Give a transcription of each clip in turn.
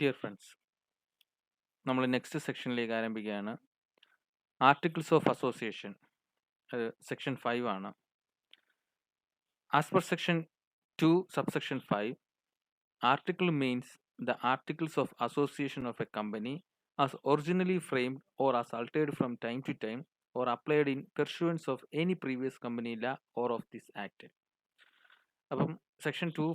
Dear friends, നമ്മൾ next സെക്ഷനിലേക്ക് ആരംഭിക്കുകയാണ്. ആർട്ടിക്കിൾസ് ഓഫ് അസോസിയേഷൻ, അത് സെക്ഷൻ 5 ആണ്. As per section 2 subsection 5, article means the articles of association of a company as originally framed or as altered from time to time or applied in pursuance of any previous company law or of this act. അപ്പം section 2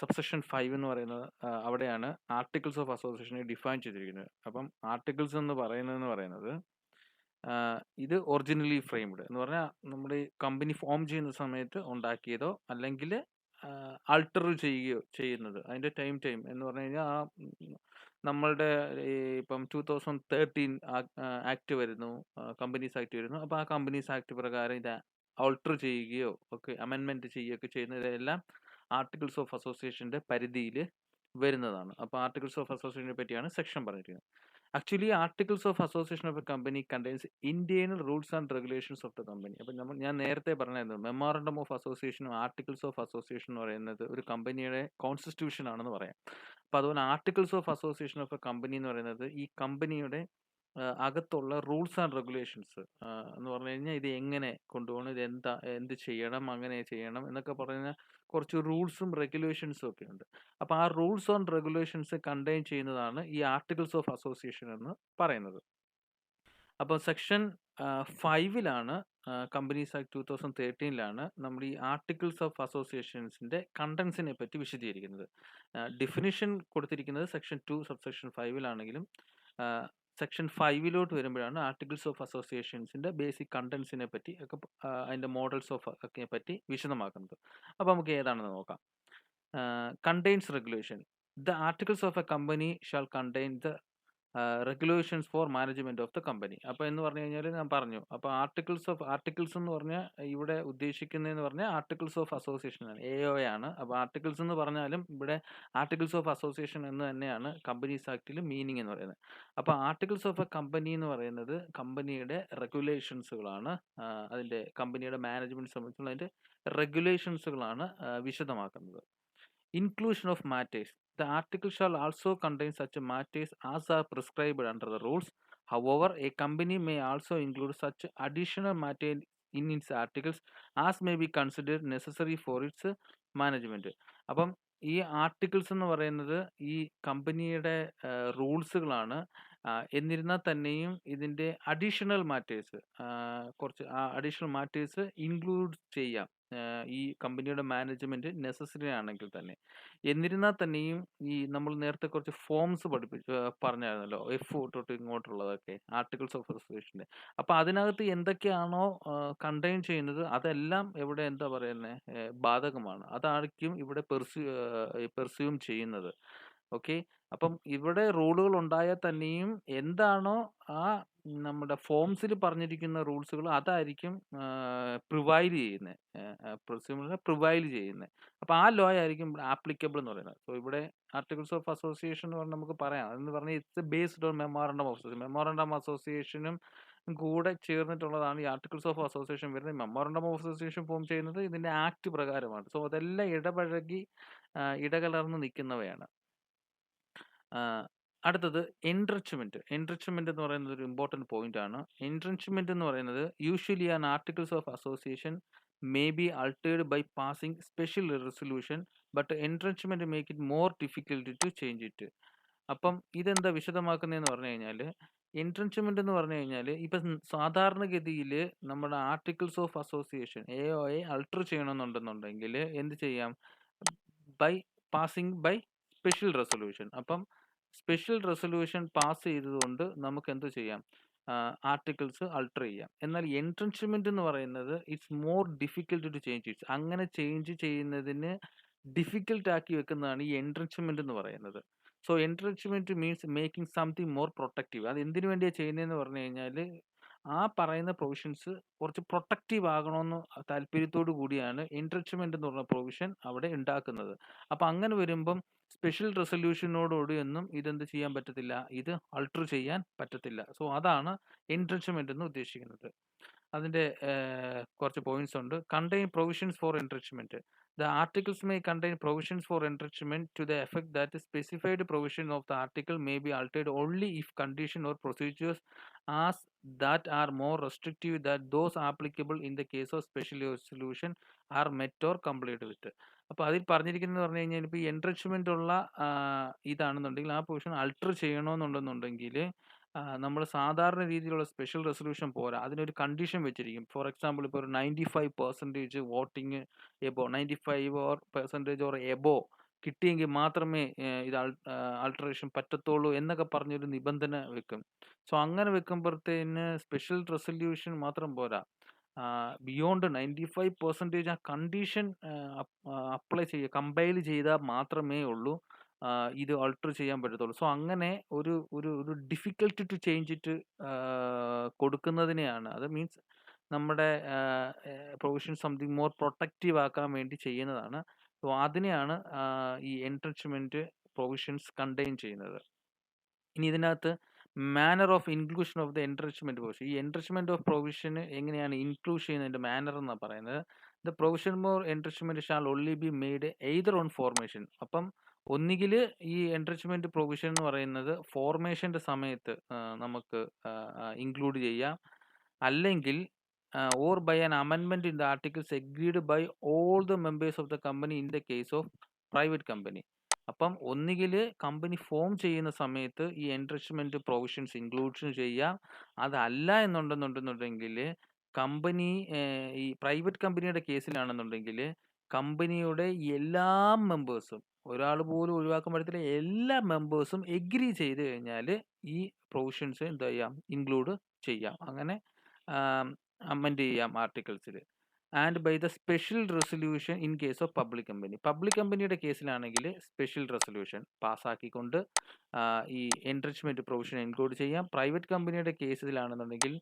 subsection 5 എന്ന് പറയുന്നത് അവിടെയാണ് articles of അസോസിയേഷനെ define ചെയ്തിരിക്കുന്നത്. അപ്പം articles എന്ന് പറയുന്നത് ഇത് originally framed എന്ന് പറഞ്ഞാൽ നമ്മുടെ കമ്പനി ഫോം ചെയ്യുന്ന സമയത്ത് ഉണ്ടാക്കിയതോ അല്ലെങ്കിൽ ആൾട്ടർ ചെയ്യുന്നത് അതിൻ്റെ ടൈം എന്ന് പറഞ്ഞു കഴിഞ്ഞാൽ നമ്മളുടെ ഇപ്പം 2013 ആക്ട് വരുന്നു, കമ്പനീസ് ആക്ട് വരുന്നു. അപ്പോൾ ആ കമ്പനീസ് ആക്ട് പ്രകാരം ഇത് ആൾട്ടർ ചെയ്യുകയോ ഒക്കെ അമെൻമെൻറ്റ് ചെയ്യുകയൊക്കെ ചെയ്യുന്നതെല്ലാം ആർട്ടിക്കിൾസ് ഓഫ് അസോസിയേഷൻ്റെ പരിധിയിൽ വരുന്നതാണ്. അപ്പോൾ ആർട്ടിക്കിൾസ് ഓഫ് അസോസിയേഷനെ പറ്റിയാണ് സെക്ഷൻ പറഞ്ഞിരിക്കുന്നത്. Actually, articles of association of a company contains internal rules and regulations of the company. അപ്പം ഞാൻ നേരത്തെ പറഞ്ഞായിരുന്നു, മെമ്മോറണ്ടം ഓഫ് അസോസിയേഷനും ആർട്ടിക്കിൾസ് ഓഫ് അസോസിയേഷൻ എന്ന് പറയുന്നത് ഒരു കമ്പനിയുടെ കോൺസ്റ്റിറ്റ്യൂഷൻ ആണെന്ന് പറയാം. അപ്പം അതുപോലെ articles of association of a company എന്ന് പറയുന്നത് ഈ കമ്പനിയുടെ അകത്തുള്ള റൂൾസ് ആൻഡ് റെഗുലേഷൻസ് എന്ന് പറഞ്ഞു കഴിഞ്ഞാൽ ഇത് എങ്ങനെ കൊണ്ടുപോകണം, ഇത് എന്ത് ചെയ്യണം, അങ്ങനെ ചെയ്യണം എന്നൊക്കെ പറയുന്ന കുറച്ച് റൂൾസും റെഗുലേഷൻസും ഒക്കെ ഉണ്ട്. അപ്പോൾ ആ റൂൾസ് ആൻഡ് റെഗുലേഷൻസ് കണ്ടെയ്ൻ ചെയ്യുന്നതാണ് ഈ ആർട്ടിക്കിൾസ് ഓഫ് അസോസിയേഷൻ എന്ന് പറയുന്നത്. അപ്പോൾ സെക്ഷൻ 5-ലാണ് കമ്പനീസ് ആക്ട് 2013-ലാണ് നമ്മൾ ഈ ആർട്ടിക്കിൾസ് ഓഫ് അസോസിയേഷൻസിൻ്റെ കണ്ടൻസിനെ പറ്റി വിശദീകരിക്കുന്നത്. ഡെഫിനിഷൻ കൊടുത്തിരിക്കുന്നത് സെക്ഷൻ 2 സബ്സെക്ഷൻ 5-ലാണെങ്കിലും സെക്ഷൻ 5-ലോട്ട് വരുമ്പോഴാണ് ആർട്ടിക്കിൾസ് ഓഫ് അസോസിയേഷൻസിൻ്റെ ബേസിക് കണ്ടൻസിനെ പറ്റി ഒക്കെ അതിൻ്റെ മോഡൽസ് ഓഫ് ഒക്കെ പറ്റി വിശദമാക്കുന്നത്. അപ്പോൾ നമുക്ക് ഏതാണെന്ന് നോക്കാം. Contains regulation. The articles of a company shall contain the regulations for management of the company. അപ്പോൾ എന്ന് പറഞ്ഞു കഴിഞ്ഞാൽ ഞാൻ പറഞ്ഞു, അപ്പോൾ ആർട്ടിക്കിൾസ് എന്ന് പറഞ്ഞാൽ ഇവിടെ ഉദ്ദേശിക്കുന്നതെന്ന് പറഞ്ഞാൽ ആർട്ടിക്കിൾസ് ഓഫ് അസോസിയേഷൻ ആണ്, AOA ആണ്. അപ്പോൾ ആർട്ടിക്കിൾസ് എന്ന് പറഞ്ഞാലും ഇവിടെ ആർട്ടിക്കിൾസ് ഓഫ് അസോസിയേഷൻ എന്ന് തന്നെയാണ് കമ്പനീസ് ആക്ടിൽ മീനിങ് എന്ന് പറയുന്നത്. അപ്പോൾ ആർട്ടിക്കിൾസ് ഓഫ് എ കമ്പനി എന്ന് പറയുന്നത് കമ്പനിയുടെ റെഗുലേഷൻസുകളാണ്, അതിൻ്റെ കമ്പനിയുടെ മാനേജ്മെൻറ്റ് സംബന്ധിച്ചുള്ള അതിൻ്റെ റെഗുലേഷൻസുകളാണ് വിശദമാക്കുന്നത്. Inclusion of matters. The article shall also contain such matters as are prescribed under the rules. However, a company may also include such additional matter in its articles as may be considered necessary for its management. അപ്പം ഈ articles എന്ന് പറയുന്നത് ഈ കമ്പനിയുടെ റൂൾസുകളാണ്. എന്നിരുന്നാൽ തന്നെയും ഇതിൻ്റെ additional matters, കുറച്ച് അഡീഷണൽ മാറ്റേഴ്സ് ഇൻക്ലൂഡ് ചെയ്യാം ഈ കമ്പനിയുടെ മാനേജ്മെൻറ്റ് നെസസറി ആണെങ്കിൽ തന്നെ. എന്നിരുന്നാൽ തന്നെയും ഈ നമ്മൾ നേരത്തെ കുറച്ച് ഫോംസ് പറഞ്ഞായിരുന്നല്ലോ, F തൊട്ട് ഇങ്ങോട്ടുള്ളതൊക്കെ ആർട്ടിക്കിൾസ് ഓഫ് അസോസിയേഷൻ്റെ. അപ്പോൾ അതിനകത്ത് എന്തൊക്കെയാണോ കണ്ടെയ്ൻ ചെയ്യുന്നത് അതെല്ലാം ഇവിടെ എന്താ പറയുന്നത് ബാധകമാണ്. അതായിരിക്കും ഇവിടെ പെർസ്യൂം ചെയ്യുന്നത്. ഓക്കെ, അപ്പം ഇവിടെ റൂളുകൾ ഉണ്ടായാൽ തന്നെയും എന്താണോ ആ നമ്മുടെ ഫോംസിൽ പറഞ്ഞിരിക്കുന്ന റൂൾസുകൾ അതായിരിക്കും പ്രിവൈൽ ചെയ്യുന്നത്. അപ്പോൾ ആ ലോ ആയിരിക്കും ആപ്ലിക്കബിൾ എന്ന് പറയുന്നത്. സോ ഇവിടെ ആർട്ടിക്കിൾസ് ഓഫ് അസോസിയേഷൻ എന്ന് പറഞ്ഞാൽ നമുക്ക് പറയാം, അതെന്ന് പറഞ്ഞാൽ ഇറ്റ്സ് ബേസ്ഡ് ഓൺ മെമ്മോറണ്ടം അസോസിയേഷനും കൂടെ ചേർന്നിട്ടുള്ളതാണ് ഈ ആർട്ടിക്കിൾസ് ഓഫ് അസോസിയേഷൻ വരുന്നത്. മെമ്മോറണ്ടം ഓഫ് അസോസിയേഷൻ ഫോം ചെയ്യുന്നത് ഇതിൻ്റെ ആക്ട് പ്രകാരമാണ്. സോ അതെല്ലാം ഇടകലർന്ന് നിൽക്കുന്നവയാണ്. അടുത്തത് എൻറിച്ച്മെന്റ് എന്ന് പറയുന്നത് ഒരു ഇമ്പോർട്ടൻറ്റ് പോയിന്റ് ആണ്. എൻറിച്ച്മെന്റ് എന്ന് പറയുന്നത് usually an articles of association may be altered by passing special resolution, but entrenchment make it more difficult to change it. അപ്പം ഇതെന്താ വിശദമാക്കുന്നതെന്ന് പറഞ്ഞു കഴിഞ്ഞാൽ, എൻട്രൻച്ച്മെന്റ് എന്ന് പറഞ്ഞു കഴിഞ്ഞാൽ ഇപ്പം സാധാരണഗതിയിൽ നമ്മുടെ articles of association AOA alter ചെയ്യണമെന്നുണ്ടെന്നുണ്ടെങ്കിൽ എന്ത് ചെയ്യാം, ബൈ സ്പെഷ്യൽ റെസൊല്യൂഷൻ. അപ്പം സ്പെഷ്യൽ റെസൊല്യൂഷൻ പാസ് ചെയ്തതുകൊണ്ട് നമുക്ക് എന്ത് ചെയ്യാം, ആർട്ടിക്കിൾസ് അൾട്ടർ ചെയ്യാം. എന്നാൽ എൻട്രൻച്ച്മെന്റ് എന്ന് പറയുന്നത് it's more difficult to change its. അങ്ങനെ ചേഞ്ച് ചെയ്യുന്നതിന് ഡിഫിക്കൽട്ട് ആക്കി വെക്കുന്നതാണ് ഈ എൻട്രൻച്ച്മെന്റ് എന്ന് പറയുന്നത്. So entrenchment means making something more protective. അത് എന്തിനു വേണ്ടിയാണ് ചെയ്യുന്നതെന്ന് പറഞ്ഞു കഴിഞ്ഞാൽ ആ പറയുന്ന പ്രൊവിഷൻസ് കുറച്ച് പ്രൊട്ടക്റ്റീവ് ആകണമെന്ന് താല്പര്യത്തോടു കൂടിയാണ് എൻട്രൻച്ച്മെന്റ് എന്ന് പറഞ്ഞ പ്രൊവിഷൻ അവിടെ ഉണ്ടാക്കുന്നത്. അപ്പം അങ്ങനെ വരുമ്പം സ്പെഷ്യൽ റെസൊല്യൂഷനോടുകൂടിയൊന്നും ഇതെന്ത് ചെയ്യാൻ പറ്റത്തില്ല, ഇത് അൾട്ടർ ചെയ്യാൻ പറ്റത്തില്ല. സോ അതാണ് എൻട്രൻച്ച്മെന്റ് എന്ന് ഉദ്ദേശിക്കുന്നത്. അതിൻ്റെ കുറച്ച് പോയിന്റ്സ് ഉണ്ട്. Contain provisions for enrichment. The articles may contain provisions for enrichment to the effect that a specified provision of the article may be altered only if conditions or procedures as that are more restrictive than those applicable in the case of special resolution are met or complied with. അപ്പോൾ അതിൽ പറഞ്ഞിരിക്കുന്നത് പറഞ്ഞു കഴിഞ്ഞാൽ ഇപ്പോൾ ഈ enrichment ഉള്ള ഇതാണെന്നുണ്ടെങ്കിൽ ആ position alter ചെയ്യണമെന്നുണ്ടെന്നുണ്ടെങ്കിൽ നമ്മൾ സാധാരണ രീതിയിലുള്ള സ്പെഷ്യൽ റെസൊല്യൂഷൻ പോരാ, അതിനൊരു കണ്ടീഷൻ വെച്ചിരിക്കും. ഫോർ എക്സാമ്പിൾ ഇപ്പോൾ ഒരു 95% വോട്ടിങ് എബോ 95% ഓർ എബോ കിട്ടിയെങ്കിൽ മാത്രമേ ഇത് ആൾട്ടറേഷൻ പറ്റത്തുള്ളൂ എന്നൊക്കെ പറഞ്ഞൊരു നിബന്ധന വെക്കും. സോ അങ്ങനെ വെക്കുമ്പോഴത്തേന് സ്പെഷ്യൽ റെസൊല്യൂഷൻ മാത്രം പോരാ, ബിയോണ്ട് 95% ആ കണ്ടീഷൻ അപ്ലൈ ചെയ്യുക, കമ്പൈൽ ചെയ്താൽ മാത്രമേ ഉള്ളൂ ഇത് ആൾട്ടർ ചെയ്യാൻ പറ്റത്തുള്ളൂ. സോ അങ്ങനെ ഒരു ഒരു ഒരു ഡിഫിക്കൽട്ടി ടു ചേഞ്ച് ഇറ്റ് കൊടുക്കുന്നതിനെയാണ്, അത് മീൻസ് നമ്മുടെ പ്രൊവിഷൻ സംതിങ് മോർ പ്രൊട്ടക്റ്റീവ് ആക്കാൻ വേണ്ടി ചെയ്യുന്നതാണ്. സോ അതിനെയാണ് ഈ എൻറിച്ച്മെന്റ് പ്രൊവിഷൻസ് കണ്ടെയ്ൻ ചെയ്യുന്നത്. ഇനി ഇതിനകത്ത് manner of inclusion of the enrichment provision, ഈ എൻറിച്ച്മെന്റ് ഓഫ് പ്രൊവിഷന് എങ്ങനെയാണ് ഇൻക്ലൂഡ് ചെയ്യുന്നതിന്റെ മാനർ എന്നാണ് പറയുന്നത്. The provision more enrichment shall only be made either on formation. അപ്പം ഒന്നുകിൽ ഈ എൻറിച്ച്മെന്റ് പ്രൊവിഷൻ എന്ന് പറയുന്നത് ഫോർമേഷന്റെ സമയത്ത് നമുക്ക് ഇൻക്ലൂഡ് ചെയ്യാം, അല്ലെങ്കിൽ ഓർ ബൈ ആൻ അമെൻമെന്റ് in the articles agreed by all the members of the company in the case of private company. അപ്പം ഒന്നുകിൽ കമ്പനി ഫോം ചെയ്യുന്ന സമയത്ത് ഈ എൻറിച്ച്മെന്റ് പ്രൊവിഷൻസ് ഇൻക്ലൂഡ് ചെയ്യാം, അതല്ല എന്നുണ്ടെന്നുണ്ടെങ്കിൽ കമ്പനി ഈ പ്രൈവറ്റ് കമ്പനിയുടെ കേസിലാണെന്നുണ്ടെങ്കിൽ കമ്പനിയുടെ എല്ലാ മെമ്പേഴ്സും, ഒരാൾ പോലും ഒഴിവാക്കാൻ പറ്റത്തില്ല, എല്ലാ മെമ്പേഴ്സും എഗ്രി ചെയ്ത് കഴിഞ്ഞാൽ ഈ പ്രൊവിഷൻസ് എന്താ ചെയ്യാം, ഇൻക്ലൂഡ് ചെയ്യാം, അങ്ങനെ അമെൻഡ് ചെയ്യാം ആർട്ടിക്കിൾസിൽ. And by the special resolution in case of public company. Public കമ്പനിയുടെ കേസിലാണെങ്കിൽ സ്പെഷ്യൽ റെസൊല്യൂഷൻ പാസ്സാക്കിക്കൊണ്ട് ഈ എൻറിച്ച്മെന്റ് പ്രൊവിഷൻ ഇൻക്ലൂഡ് ചെയ്യാം. പ്രൈവറ്റ് കമ്പനിയുടെ കേസിലാണെന്നുണ്ടെങ്കിൽ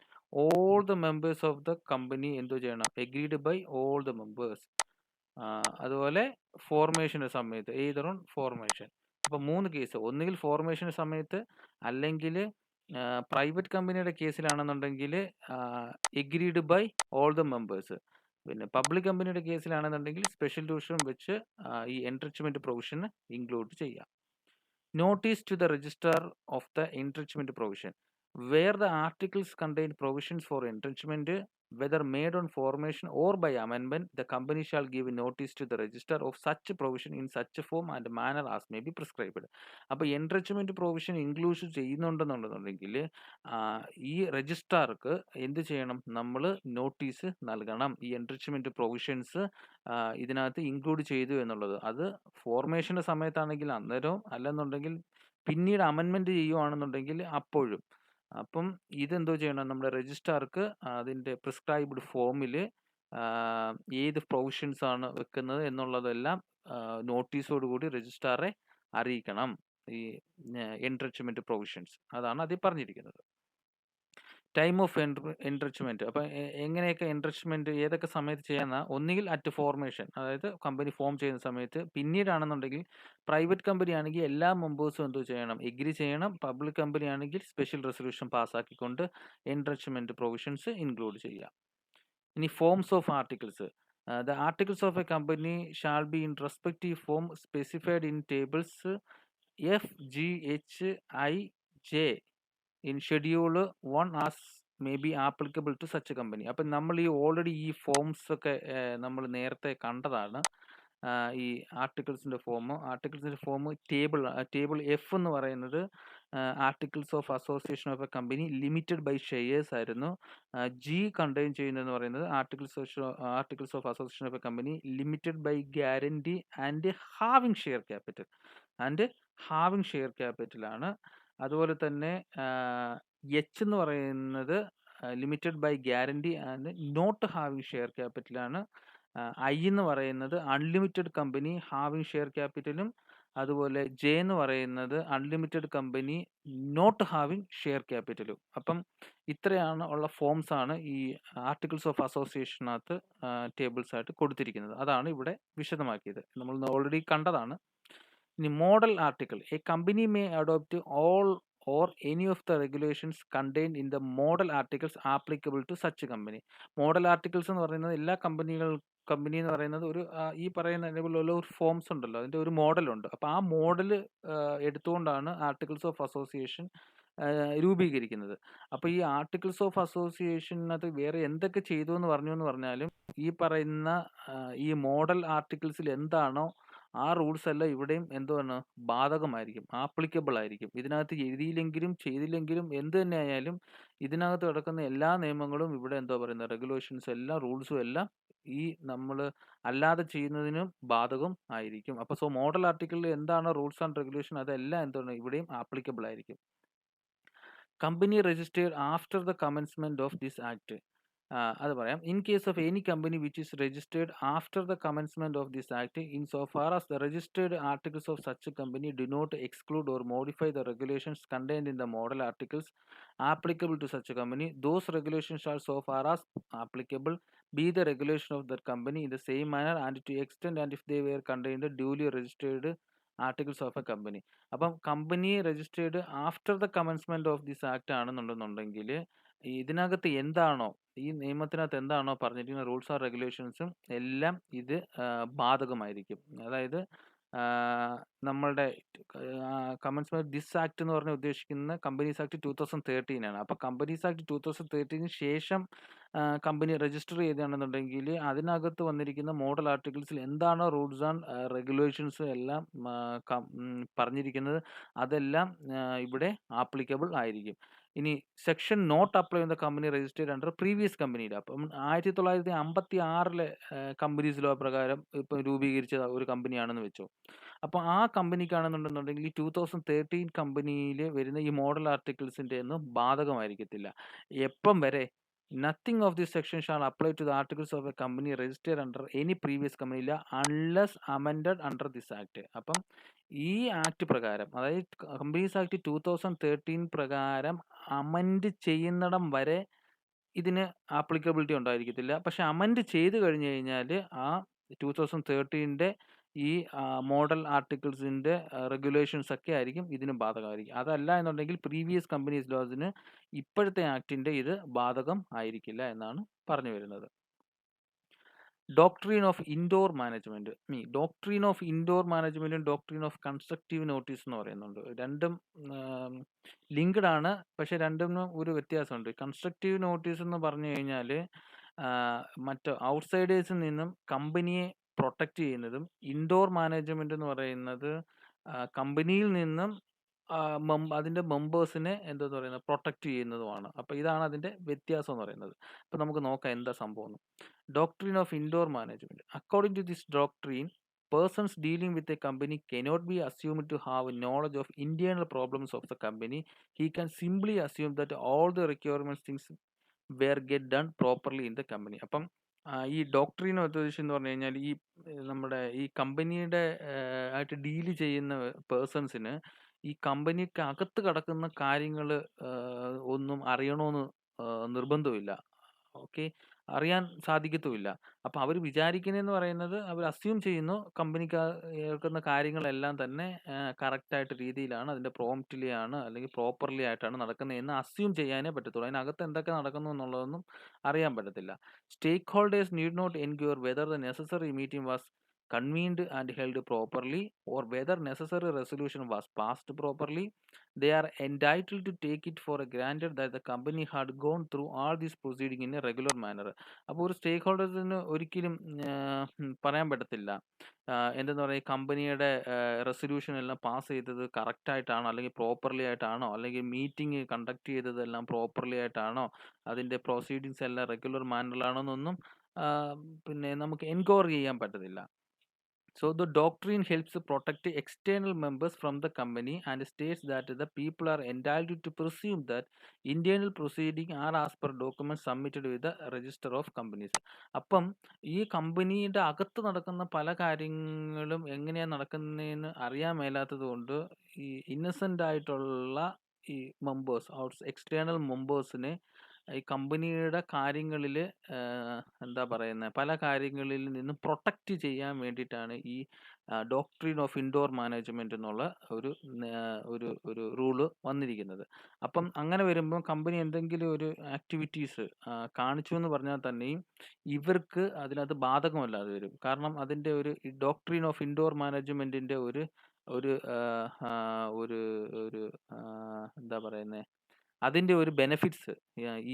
all the members of the company എന്തോ ചെയ്യണം, agreed by all the members. അതുപോലെ ഫോർമേഷൻ്റെ സമയത്ത് എയ്തർ ഓൺ ഫോർമേഷൻ. അപ്പോൾ 3 കേസ്, ഒന്നുകിൽ ഫോർമേഷൻ്റെ സമയത്ത്, അല്ലെങ്കിൽ പ്രൈവറ്റ് കമ്പനിയുടെ കേസിലാണെന്നുണ്ടെങ്കിൽ agreed by all the members, പിന്നെ പബ്ലിക് കമ്പനിയുടെ കേസിലാണെന്നുണ്ടെങ്കിൽ സ്പെഷ്യൽ റെസൊല്യൂഷൻ വെച്ച് ഈ എൻറിച്ച്മെന്റ് പ്രൊവിഷൻ ഇൻക്ലൂഡ് ചെയ്യാം. Notice to the registrar of the enrichment provision. Where the articles contain provisions for enrichment, whether made on formation or by amendment, the company shall give notice to the register of such provision in such form and manner as may be prescribed. അപ്പോൾ enrichment provision include ചെയ്യുന്നുണ്ടെന്നുണ്ടെങ്കിൽ ഈ രജിസ്ട്രാർക്ക് എന്ത് ചെയ്യണം, നമ്മൾ notice നൽകണം, ഈ enrichment provisions ഇതിനകത്ത് include ചെയ്തു എന്നുള്ളത്. അത് ഫോർമേഷൻ്റെ സമയത്താണെങ്കിൽ അന്നേരവും, അല്ലെന്നുണ്ടെങ്കിൽ പിന്നീട് അമെൻമെന്റ് ചെയ്യുവാണെന്നുണ്ടെങ്കിൽ അപ്പോഴും. അപ്പം ഇതെന്തോ ചെയ്യണം, നമ്മുടെ രജിസ്ട്രാർക്ക് അതിൻ്റെ പ്രിസ്ക്രൈബ്ഡ് ഫോമിൽ ഏത് പ്രൊവിഷൻസ് ആണ് വെക്കുന്നത് എന്നുള്ളതെല്ലാം നോട്ടീസോടുകൂടി രജിസ്ട്രാറെ അറിയിക്കണം, ഈ എൻറിച്ച്മെന്റ് പ്രൊവിഷൻസ്. അതാണ് അതിൽ പറഞ്ഞിരിക്കുന്നത്. Time of enrichment. അപ്പം എങ്ങനെയൊക്കെ എൻറിച്ച്മെന്റ് ഏതൊക്കെ സമയത്ത് ചെയ്യാമെന്ന, ഒന്നുകിൽ അറ്റ് ഫോർമേഷൻ, അതായത് കമ്പനി ഫോം ചെയ്യുന്ന സമയത്ത്, പിന്നീടാണെന്നുണ്ടെങ്കിൽ പ്രൈവറ്റ് കമ്പനി ആണെങ്കിൽ എല്ലാ മെമ്പേഴ്സും എന്തോ ചെയ്യണം, എഗ്രി ചെയ്യണം, പബ്ലിക് കമ്പനി ആണെങ്കിൽ സ്പെഷ്യൽ റെസൊല്യൂഷൻ പാസ്സാക്കിക്കൊണ്ട് എൻറിച്ച്മെന്റ് പ്രൊവിഷൻസ് ഇൻക്ലൂഡ് ചെയ്യാം. ഇനി forms of articles. The articles of a company shall be in respective form specified in tables F, G, H, I, J in schedule 1 as may be applicable to such a company. അപ്പം നമ്മൾ ഈ already ഈ forms ഒക്കെ നമ്മൾ നേരത്തെ കണ്ടതാണ്. ഈ ആർട്ടിക്കിൾസിൻ്റെ form table F എന്ന് പറയുന്നത് articles of association of a company limited by shares ആയിരുന്നു. ജി കണ്ടെയ്ൻ ചെയ്യുന്നതെന്ന് പറയുന്നത് articles of association of a company limited by guarantee and having share ക്യാപിറ്റലാണ്. അതുപോലെ തന്നെ എച്ച് എന്ന് പറയുന്നത് limited by guarantee and not having share ക്യാപിറ്റലാണ്. I എന്ന് പറയുന്നത് അൺലിമിറ്റഡ് കമ്പനി ഹാവിങ് ഷെയർ ക്യാപിറ്റലും, അതുപോലെ ജെ എന്ന് പറയുന്നത് unlimited company not having share ക്യാപിറ്റലും. അപ്പം ഇത്രയാണ് ഉള്ള ഫോംസ് ആണ് ഈ ആർട്ടിക്കിൾസ് ഓഫ് അസോസിയേഷനകത്ത് ടേബിൾസ് ആയിട്ട് കൊടുത്തിരിക്കുന്നത്. അതാണ് ഇവിടെ വിശദമാക്കിയത്, നമ്മൾ ഓൾറെഡി കണ്ടതാണ്. ഇനി model article. A company may adopt all or any of the regulations contained in the model articles applicable to such a company. Model articles എന്ന് പറയുന്നത് എല്ലാ കമ്പനി എന്ന് പറയുന്നത് ഒരു ഈ പറയുന്ന ഇതുപോലുള്ള ഒരു ഫോംസ് ഉണ്ടല്ലോ, അതിൻ്റെ ഒരു മോഡലുണ്ട്. അപ്പോൾ ആ മോഡൽ എടുത്തുകൊണ്ടാണ് ആർട്ടിക്കിൾസ് ഓഫ് അസോസിയേഷൻ രൂപീകരിക്കുന്നത്. അപ്പോൾ ഈ ആർട്ടിക്കിൾസ് ഓഫ് അസോസിയേഷനകത്ത് വേറെ എന്തൊക്കെ ചെയ്തു എന്ന് പറഞ്ഞാലും ഈ പറയുന്ന ഈ മോഡൽ ആർട്ടിക്കിൾസിൽ എന്താണോ ആ റൂൾസ് എല്ലാം ഇവിടെയും എന്തുവാണ് ബാധകമായിരിക്കും, ആപ്ലിക്കബിൾ ആയിരിക്കും. ഇതിനകത്ത് എഴുതിയില്ലെങ്കിലും ചെയ്തില്ലെങ്കിലും എന്ത് തന്നെ ആയാലും ഇതിനകത്ത് കിടക്കുന്ന എല്ലാ നിയമങ്ങളും ഇവിടെ എന്തോ പറയുന്നത് റെഗുലേഷൻസ് എല്ലാം റൂൾസും എല്ലാം ഈ നമ്മൾ അല്ലാതെ ചെയ്യുന്നതിനും ബാധകം ആയിരിക്കും. അപ്പോൾ മോഡൽ ആർട്ടിക്കിളിൽ എന്താണ് റൂൾസ് ആൻഡ് റെഗുലേഷൻ അതെല്ലാം എന്താണ് ഇവിടെയും ആപ്ലിക്കബിൾ ആയിരിക്കും. Company registered after the commencement of this act. അത് പറയാം. In case of any company which is registered after the commencement of this act in so far as the registered articles of such company do not exclude or modify the regulations contained in the model articles applicable to such company, those regulations are so far as applicable be the regulation of that company in the same manner and to extent and if they were contained the duly registered articles of a company. അപ്പം company registered after the commencement of this act ആണെന്നുണ്ടെന്നുണ്ടെങ്കിൽ ഇതിനകത്ത് എന്താണോ ഈ നിയമത്തിനകത്ത് എന്താണോ പറഞ്ഞിരിക്കുന്ന rules and റെഗുലേഷൻസും എല്ലാം ഇത് ബാധകമായിരിക്കും. അതായത് നമ്മളുടെ കമൻസ്മെന്റ് ദിസ് ആക്ട് എന്ന് പറഞ്ഞാൽ ഉദ്ദേശിക്കുന്ന കമ്പനീസ് ആക്ട് 2013 ആണ്. അപ്പോൾ കമ്പനീസ് ആക്ട് 2013 ശേഷം കമ്പനി രജിസ്റ്റർ ചെയ്തതാണെന്നുണ്ടെങ്കിൽ അതിനകത്ത് വന്നിരിക്കുന്ന മോഡൽ ആർട്ടിക്കിൾസിൽ എന്താണോ റൂൾസ് ആൻഡ് റെഗുലേഷൻസ് എല്ലാം പറഞ്ഞിരിക്കുന്നത് അതെല്ലാം ഇവിടെ ആപ്ലിക്കബിൾ ആയിരിക്കും. ഇനി സെക്ഷൻ നോട്ട് അപ്ലൈ ചെയ്യുന്ന കമ്പനി രജിസ്റ്റേർഡ് അണ്ടർ പ്രീവിയസ് കമ്പനിയിൽ. അപ്പം 1956 കമ്പനീസ് ലോ പ്രകാരം ഇപ്പം രൂപീകരിച്ച ഒരു കമ്പനിയാണെന്ന് വെച്ചോ. അപ്പോൾ ആ കമ്പനിക്കാണെന്നുണ്ടെന്നുണ്ടെങ്കിൽ ഈ 2013 കമ്പനിയിൽ വരുന്ന ഈ മോഡൽ ആർട്ടിക്കിൾസിൻ്റെ ഒന്നും ബാധകമായിരിക്കത്തില്ല. എപ്പം വരെ nothing of this section shall apply to the articles of a company registered under any previous company ഇല്ല unless amended under this act. അപ്പം ഈ ആക്ട് പ്രകാരം, അതായത് കമ്പനീസ് ആക്ട് 2013 പ്രകാരം അമെൻഡ് ചെയ്യുന്നിടം വരെ ഇതിന് ആപ്ലിക്കബിലിറ്റി ഉണ്ടായിരിക്കത്തില്ല. പക്ഷെ അമെൻഡ് ചെയ്ത് കഴിഞ്ഞ് കഴിഞ്ഞാൽ ആ 2013 ഈ മോഡൽ ആർട്ടിക്കിൾസിൻ്റെ റെഗുലേഷൻസ് ഒക്കെ ആയിരിക്കും ഇതിന് ബാധകമായിരിക്കും. അതല്ല എന്നുണ്ടെങ്കിൽ പ്രീവിയസ് കമ്പനീസ് ലോസിന് ഇപ്പോഴത്തെ ആക്ടിൻ്റെ ഇത് ബാധകം ആയിരിക്കില്ല എന്നാണ് പറഞ്ഞു വരുന്നത്. Doctrine of indoor management. Doctrine of indoor മാനേജ്മെന്റും ഡോക്ട്രീൻ ഓഫ് കൺസ്ട്രക്റ്റീവ് നോട്ടീസ് എന്ന് പറയുന്നുണ്ട്. രണ്ടും ലിങ്ക്ഡ് ആണ്, പക്ഷെ രണ്ടും ഒരു വ്യത്യാസമുണ്ട്. കൺസ്ട്രക്റ്റീവ് നോട്ടീസ് എന്ന് പറഞ്ഞു കഴിഞ്ഞാൽ മറ്റ് ഔട്ട്സൈഡേഴ്സിൽ നിന്നും കമ്പനിയെ പ്രൊട്ടക്റ്റ് ചെയ്യുന്നതും, ഇൻഡോർ മാനേജ്മെന്റ് എന്ന് പറയുന്നത് കമ്പനിയിൽ നിന്നും അതിൻ്റെ മെമ്പേഴ്സിനെ എന്താന്ന് പറയുന്നത് പ്രൊട്ടക്റ്റ് ചെയ്യുന്നതുമാണ്. അപ്പോൾ ഇതാണ് അതിൻ്റെ വ്യത്യാസം എന്ന് പറയുന്നത്. അപ്പോൾ നമുക്ക് നോക്കാം എന്താ സംഭവം. Doctrine of indoor management. According to this doctrine, persons dealing with a company cannot be assumed to have knowledge of internal problems of the company. He can simply assume that all the requirements things were get done properly in the company. അപ്പം ഈ doctrine ഉദ്ദേശം എന്ന് പറഞ്ഞു കഴിഞ്ഞാൽ ഈ നമ്മുടെ ഈ കമ്പനിയുടെ ആയിട്ട് ഡീല് ചെയ്യുന്ന പേഴ്സൺസിന് ഈ കമ്പനിക്ക് അകത്ത് കിടക്കുന്ന കാര്യങ്ങൾ ഒന്നും അറിയണമെന്ന് നിർബന്ധമില്ല. ഓക്കെ, അറിയാൻ സാധിക്കത്തുമില്ല. അപ്പോൾ അവർ വിചാരിക്കുന്നതെന്ന് പറയുന്നത് അവർ അസ്യൂം ചെയ്യുന്നു കമ്പനിക്ക് കേൾക്കുന്ന കാര്യങ്ങളെല്ലാം തന്നെ കറക്റ്റായിട്ട് രീതിയിലാണ്, അതിൻ്റെ പ്രോംപ്റ്റ്ലി ആണ് അല്ലെങ്കിൽ പ്രോപ്പർലി ആയിട്ടാണ് നടക്കുന്നതെന്ന് അസ്യൂം ചെയ്യാനേ പറ്റത്തുള്ളൂ. അതിനകത്ത് എന്തൊക്കെ നടക്കുന്നു എന്നുള്ളതൊന്നും അറിയാൻ പറ്റത്തില്ല. Stakeholders need not enquire whether the necessary meeting was convened and held properly or whether necessary resolution was passed properly. They are entitled to take it for granted that the company had gone through all this proceeding in a regular manner. അപ്പോൾ ഒരു സ്റ്റേക്ക് ഹോൾഡേഴ്സിന് ഒരിക്കലും പറയാൻ പറ്റത്തില്ല എന്തെന്ന് പറയുക കമ്പനിയുടെ resolution എല്ലാം pass ചെയ്തത് കറക്റ്റായിട്ടാണോ അല്ലെങ്കിൽ പ്രോപ്പർലി ആയിട്ടാണോ അല്ലെങ്കിൽ മീറ്റിംഗ് കണ്ടക്ട് ചെയ്തതെല്ലാം പ്രോപ്പർലി ആയിട്ടാണോ അതിൻ്റെ പ്രൊസീഡിങ്സ് എല്ലാം റെഗുലർ മാനറിലാണോ എന്നൊന്നും പിന്നെ നമുക്ക് എൻക്വയറി ചെയ്യാൻ പറ്റത്തില്ല. So the doctrine helps protect external members from the company and states that the people are entitled to presume that internal proceedings are as per documents submitted with the register of companies. അപ്പം ഈ കമ്പനിയുടെ അകത്ത് നടക്കുന്ന പല കാര്യങ്ങളും എങ്ങനെയാണ് നടക്കുന്നതെന്ന് അറിയാൻ മേലാത്തത് കൊണ്ട് ഈ ഇന്നസെൻ്റ് ആയിട്ടുള്ള ഈ മെമ്പേഴ്സ് എക്സ്റ്റേണൽ മെമ്പേഴ്സിനെ ഈ കമ്പനിയുടെ കാര്യങ്ങളിൽ എന്താ പറയുന്നത്, പല കാര്യങ്ങളിൽ നിന്നും പ്രൊട്ടക്റ്റ് ചെയ്യാൻ വേണ്ടിയിട്ടാണ് ഈ ഡോക്ട്രിൻ ഓഫ് ഇൻഡോർ മാനേജ്മെന്റ് എന്നുള്ള ഒരു ഒരു ഒരു റൂള് വന്നിരിക്കുന്നത്. അപ്പം അങ്ങനെ വരുമ്പോൾ കമ്പനി എന്തെങ്കിലും ഒരു ആക്ടിവിറ്റീസ് കാണിച്ചു എന്ന് പറഞ്ഞാൽ തന്നെയും ഇവർക്ക് അതിനകത്ത് ബാധകമല്ലാതെ വരും. കാരണം അതിൻ്റെ ഒരു ഡോക്ട്രിൻ ഓഫ് ഇൻഡോർ മാനേജ്മെന്റിന്റെ ഒരു ഒരു ഒരു ഒരു എന്താ പറയുന്നത്, അതിൻ്റെ ഒരു ബെനിഫിറ്റ്സ്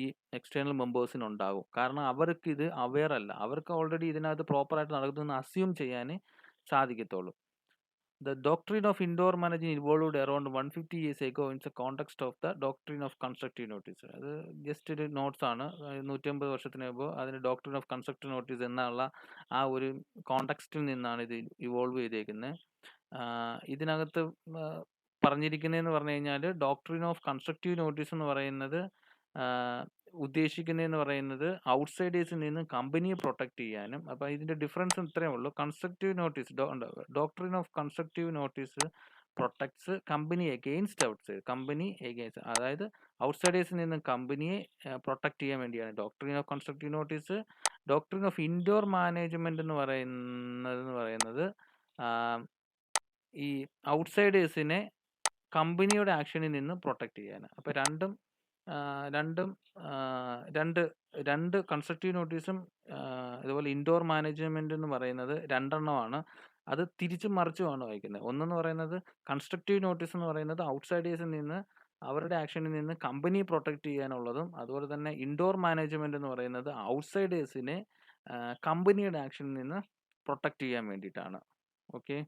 ഈ എക്സ്റ്റേണൽ മെമ്പേഴ്സിന് ഉണ്ടാകും. കാരണം അവർക്ക് ഇത് അവെയർ അല്ല, അവർക്ക് ഓൾറെഡി ഇതിനകത്ത് പ്രോപ്പറായിട്ട് നടക്കുമെന്ന് അസ്യൂം ചെയ്യാനേ സാധിക്കത്തുള്ളൂ. The doctrine of indoor management evolved around 150 years ago in the context of the doctrine of constructive notice. അത് ജസ്റ്റ് ഒരു നോട്ട്സ് ആണ്. 150 വർഷത്തിന് മുമ്പ് അതിന് ഡോക്ട്രിൻ ഓഫ് കൺസ്ട്രക്റ്റീവ് നോട്ടീസ് എന്നുള്ള ആ ഒരു കോണ്ടെക്സ്റ്റിൽ നിന്നാണ് ഇത് ഇവോൾവ് ചെയ്തേക്കുന്നത്. ഇതിനകത്ത് പറഞ്ഞിരിക്കുന്നതെന്ന് പറഞ്ഞു കഴിഞ്ഞാൽ, ഡോക്ട്രിൻ ഓഫ് കൺസ്ട്രക്റ്റീവ് നോട്ടീസ് എന്ന് പറയുന്നത് ഉദ്ദേശിക്കുന്നതെന്ന് പറയുന്നത് ഔട്ട്സൈഡേഴ്സിൽ നിന്ന് കമ്പനിയെ പ്രൊട്ടക്ട് ചെയ്യാനും. അപ്പോൾ ഇതിൻ്റെ ഡിഫറൻസ് ഇത്രയേ ഉള്ളൂ. Constructive notice, doctrine of constructive notice protects company against outside, company against, അതായത് ഔട്ട്സൈഡേഴ്സിൽ നിന്ന് കമ്പനിയെ പ്രൊട്ടക്ട് ചെയ്യാൻ വേണ്ടിയാണ് doctrine of constructive notice. Doctrine of indoor management എന്ന് പറയുന്നത് ഈ ഔട്ട്സൈഡേഴ്സിനെ കമ്പനിയുടെ ആക്ഷനിൽ നിന്ന് പ്രൊട്ടക്ട് ചെയ്യാൻ. അപ്പോൾ രണ്ട് കൺസ്ട്രക്റ്റീവ് നോട്ടീസും ഇതുപോലെ ഇൻഡോർ മാനേജ്മെന്റ് എന്ന് പറയുന്നത് രണ്ടെണ്ണമാണ്. അത് തിരിച്ചും മറിച്ചുമാണ് വായിക്കുന്നത്. ഒന്നെന്ന് പറയുന്നത് കൺസ്ട്രക്റ്റീവ് നോട്ടീസ് എന്ന് പറയുന്നത് ഔട്ട്സൈഡേഴ്സിൽ നിന്ന് അവരുടെ ആക്ഷനിൽ നിന്ന് കമ്പനിയെ പ്രൊട്ടക്ട് ചെയ്യാനുള്ളതും, അതുപോലെ തന്നെ ഇൻഡോർ മാനേജ്മെന്റ് എന്ന് പറയുന്നത് ഔട്ട്സൈഡേഴ്സിനെ കമ്പനിയുടെ ആക്ഷനിൽ നിന്ന് പ്രൊട്ടക്ട് ചെയ്യാൻ വേണ്ടിയിട്ടാണ്. ഓക്കെ,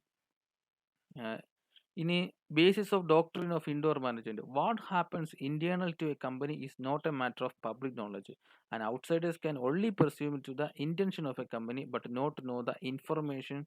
ഇനി basis of doctrine of indoor management. What happens internal to a company is not a matter of public knowledge, and outsiders can only presume to the intention of a company but not know the information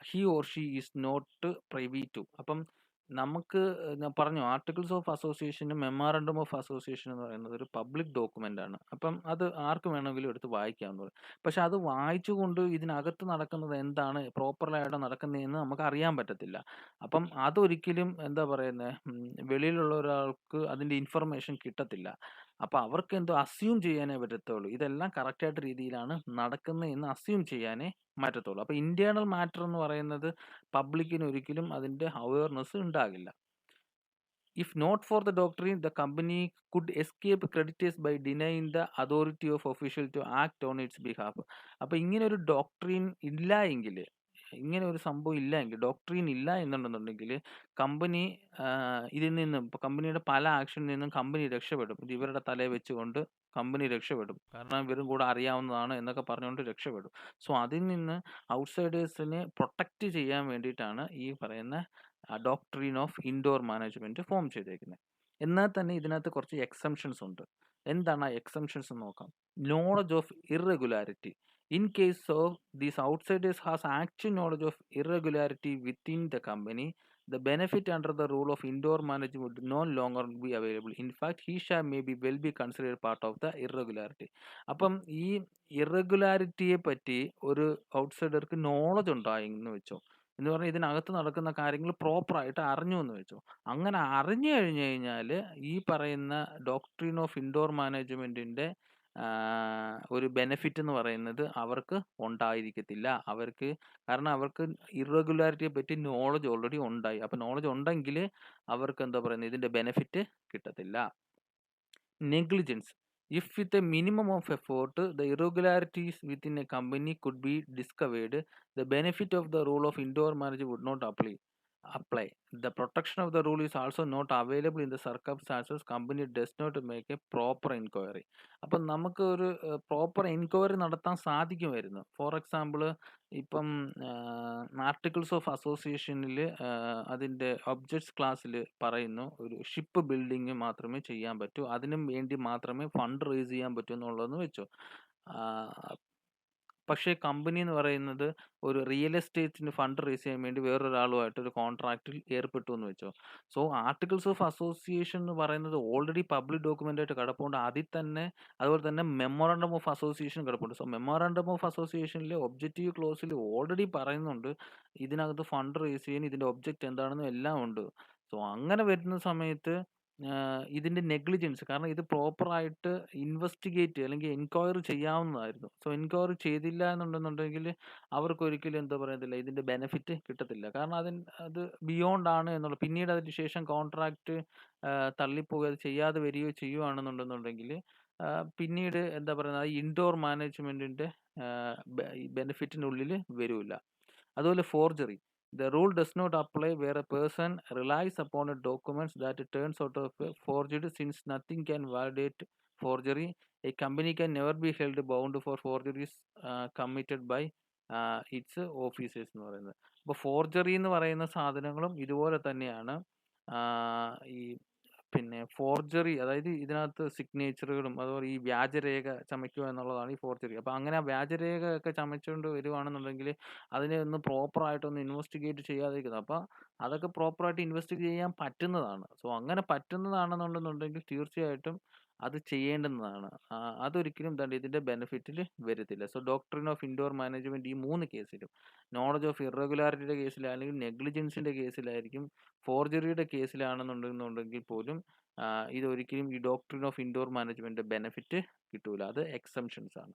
he or she is not privy to. അപ്പം നമുക്ക് ഞാൻ പറഞ്ഞു, articles of അസോസിയേഷനും memorandum of association എന്ന് പറയുന്നത് ഒരു public document ആണ്. അപ്പം അത് ആർക്ക് വേണമെങ്കിലും എടുത്ത് വായിക്കാവുന്നത്. പക്ഷെ അത് വായിച്ചുകൊണ്ട് ഇതിനകത്ത് നടക്കുന്നത് എന്താണ്, പ്രോപ്പറായിട്ട് നടക്കുന്നതെന്ന് നമുക്ക് അറിയാൻ പറ്റത്തില്ല. അപ്പം അതൊരിക്കലും എന്താ പറയുന്നത്, വെളിയിലുള്ള ഒരാൾക്ക് അതിൻ്റെ ഇൻഫർമേഷൻ കിട്ടത്തില്ല. അപ്പം അവർക്ക് എന്തോ അസ്യൂം ചെയ്യാനേ പറ്റത്തുള്ളൂ, ഇതെല്ലാം കറക്റ്റായിട്ട് രീതിയിലാണ് നടക്കുന്നതെന്ന് അസ്യൂം ചെയ്യാനേ പറ്റത്തുള്ളൂ. അപ്പോൾ ഇന്റേണൽ മാറ്റർ എന്ന് പറയുന്നത് പബ്ലിക്കിന് ഒരിക്കലും അതിൻ്റെ അവയർനെസ് ഉണ്ടാകില്ല. If not for the doctrine, the company could escape creditors by denying the authority of official to act on its behalf. അപ്പോൾ ഇങ്ങനെ ഒരു ഡോക്ട്രീൻ ഇല്ല എങ്കിൽ, ഇങ്ങനെ ഒരു സംഭവം ഇല്ല എങ്കിൽ, ഡോക്ട്രീൻ ഇല്ല എന്നുണ്ടെന്നുണ്ടെങ്കിൽ കമ്പനി ഇതിൽ നിന്നും, ഇപ്പോൾ കമ്പനിയുടെ പല ആക്ഷനിൽ നിന്നും കമ്പനി രക്ഷപ്പെടും. ഇത് ഇവരുടെ തലയിൽ വെച്ചുകൊണ്ട് കമ്പനി രക്ഷപ്പെടും. കാരണം ഇവരും കൂടെ അറിയാവുന്നതാണ് എന്നൊക്കെ പറഞ്ഞുകൊണ്ട് രക്ഷപ്പെടും. സോ അതിൽ നിന്ന് ഔട്ട്സൈഡേഴ്സിനെ പ്രൊട്ടക്റ്റ് ചെയ്യാൻ വേണ്ടിയിട്ടാണ് ഈ പറയുന്ന doctrine of indoor management form ചെയ്തേക്കുന്നത്. എന്നാൽ തന്നെ ഇതിനകത്ത് കുറച്ച് എക്സംഷൻസ് ഉണ്ട്. എന്താണ് ആ എക്സംഷൻസ് എന്ന് നോക്കാം. Knowledge of irregularity. In case of these outsiders has actual knowledge of irregularity within the company, the benefit under the rule of indoor management would no longer be available. In fact, he shall maybe well be considered part of the irregularity. അപ്പം ഈ ഇറഗുലാരിറ്റിയെ പറ്റി ഒരു ഔട്ട്സൈഡർക്ക് knowledge ഉണ്ടായെന്ന് വെച്ചോ, എന്ന് പറഞ്ഞാൽ ഇതിനകത്ത് നടക്കുന്ന കാര്യങ്ങൾ പ്രോപ്പറായിട്ട് അറിഞ്ഞു എന്ന് വെച്ചോ. അങ്ങനെ അറിഞ്ഞു കഴിഞ്ഞു കഴിഞ്ഞാൽ ഈ പറയുന്ന ഡോക്ട്രീൻ ഓഫ് ഇൻഡോർ മാനേജ്മെന്റിന്റെ ഒരു ബെനിഫിറ്റ് എന്ന് പറയുന്നത് അവർക്ക് ഉണ്ടായിരിക്കത്തില്ല. കാരണം അവർക്ക് ഇറഗുലാരിറ്റിയെ പറ്റി നോളജ് ഓൾറെഡി ഉണ്ടായി. അപ്പം നോളജ് ഉണ്ടെങ്കിൽ അവർക്ക് എന്താ പറയുന്നത്, ഇതിന്റെ ബെനിഫിറ്റ് കിട്ടത്തില്ല. Negligence. If with a minimum of effort the irregularities within a company could be discovered, the benefit of the rule of indoor management would not apply. The protection of the rule is also not available in the circumstances company does not make a proper inquiry. അപ്പം നമുക്ക് ഒരു proper enquiry നടത്താൻ സാധിക്കുമായിരുന്നു. For example, ഇപ്പം articles of അസോസിയേഷനിൽ അതിൻ്റെ objects ക്ലാസ്സിൽ പറയുന്നു ഒരു ഷിപ്പ് ബിൽഡിങ് മാത്രമേ ചെയ്യാൻ പറ്റൂ, അതിനും വേണ്ടി മാത്രമേ ഫണ്ട് റേസ് ചെയ്യാൻ പറ്റൂ എന്നുള്ളതെന്ന് വെച്ചോ. പക്ഷേ കമ്പനി എന്ന് പറയുന്നത് ഒരു റിയൽ എസ്റ്റേറ്റിന് ഫണ്ട് റേസ് ചെയ്യാൻ വേണ്ടി വേറൊരാളുമായിട്ട് ഒരു കോൺട്രാക്റ്റിൽ ഏർപ്പെട്ടു എന്ന് വെച്ചോ. സോ ആർട്ടിക്കിൾസ് ഓഫ് അസോസിയേഷൻ എന്ന് പറയുന്നത് ഓൾറെഡി പബ്ലിക് ഡോക്യുമെന്റ് ആയിട്ട് കിടപ്പുണ്ട്. അതിൽ തന്നെ അതുപോലെ തന്നെ മെമ്മോറണ്ടം ഓഫ് അസോസിയേഷൻ കിടപ്പുണ്ട്. സോ മെമ്മോറണ്ടം ഓഫ് അസോസിയേഷനിലെ ഒബ്ജക്റ്റീവ് ക്ലോസിൽ ഓൾറെഡി പറയുന്നുണ്ട് ഇതിനകത്ത് ഫണ്ട് റേസ് ചെയ്യാൻ ഇതിന്റെ ഒബ്ജക്റ്റ് എന്താണെന്നും എല്ലാം ഉണ്ട്. സോ അങ്ങനെ വരുന്ന സമയത്ത് ഇതിൻ്റെ നെഗ്ലിജൻസ്, കാരണം ഇത് പ്രോപ്പറായിട്ട് ഇൻവെസ്റ്റിഗേറ്റ് അല്ലെങ്കിൽ എൻക്വയറി ചെയ്യാവുന്നതായിരുന്നു. സോ എൻക്വയറി ചെയ്തില്ല എന്നുണ്ടെന്നുണ്ടെങ്കിൽ അവർക്കൊരിക്കലും എന്താ പറയുന്നില്ല ഇതിൻ്റെ ബെനിഫിറ്റ് കിട്ടത്തില്ല. കാരണം അത് ബിയോണ്ട് ആണ് എന്നുള്ള, പിന്നീട് അതിന് ശേഷം കോൺട്രാക്റ്റ് തള്ളിപ്പോവുകയോ അത് ചെയ്യാതെ വരികയോ ചെയ്യുവാണെന്നുണ്ടെന്നുണ്ടെങ്കിൽ പിന്നീട് എന്താ പറയുന്നത് ആ ഇൻഡോർ മാനേജ്മെൻറ്റിൻ്റെ ബെനിഫിറ്റിനുള്ളിൽ വരില്ല. അതുപോലെ forgery. The rule does not apply where a person relies upon a document that turns out of a forged, since nothing can validate forgery. A company can never be held bound for forgeries committed by its officers എന്ന് പറയുന്നത്. അപ്പോൾ forgery എന്ന് പറയുന്ന സാധനങ്ങളും ഇതുപോലെ തന്നെയാണ്. ഈ പിന്നെ ഫോർജറി, അതായത് ഇതിനകത്ത് സിഗ്നേച്ചറുകളും അതുപോലെ ഈ വ്യാജരേഖ ചമയ്ക്കുക എന്നുള്ളതാണ് ഈ ഫോർജറി. അപ്പോൾ അങ്ങനെ ആ വ്യാജരേഖ ഒക്കെ ചമച്ചുകൊണ്ട് വരുവാണെന്നുണ്ടെങ്കിൽ അതിനെ ഒന്ന് പ്രോപ്പറായിട്ടൊന്ന് ഇൻവെസ്റ്റിഗേറ്റ് ചെയ്യാതിരിക്കുന്നത്. അപ്പോൾ അതൊക്കെ പ്രോപ്പറായിട്ട് ഇൻവെസ്റ്റിഗേറ്റ് ചെയ്യാൻ പറ്റുന്നതാണ്. സോ അങ്ങനെ പറ്റുന്നതാണെന്നുണ്ടെന്നുണ്ടെങ്കിൽ തീർച്ചയായിട്ടും അത് ചെയ്യേണ്ടുന്നതാണ്. അതൊരിക്കലും ഇതിൻ്റെ ബെനിഫിറ്റിൽ വരത്തില്ല. So doctrine of indoor management ഈ 3 കേസിലും, നോളജ് ഓഫ് ഇറഗുലാരിറ്റിയുടെ കേസിലാണെങ്കിൽ, നെഗ്ലിജൻസിൻ്റെ കേസിലായിരിക്കും, ഫോർജറിയുടെ കേസിലാണെന്നുണ്ടെങ്കിൽ പോലും ഇതൊരിക്കലും ഈ doctrine of indoor management benefit കിട്ടൂല. അത് എക്സംഷൻസ് ആണ്.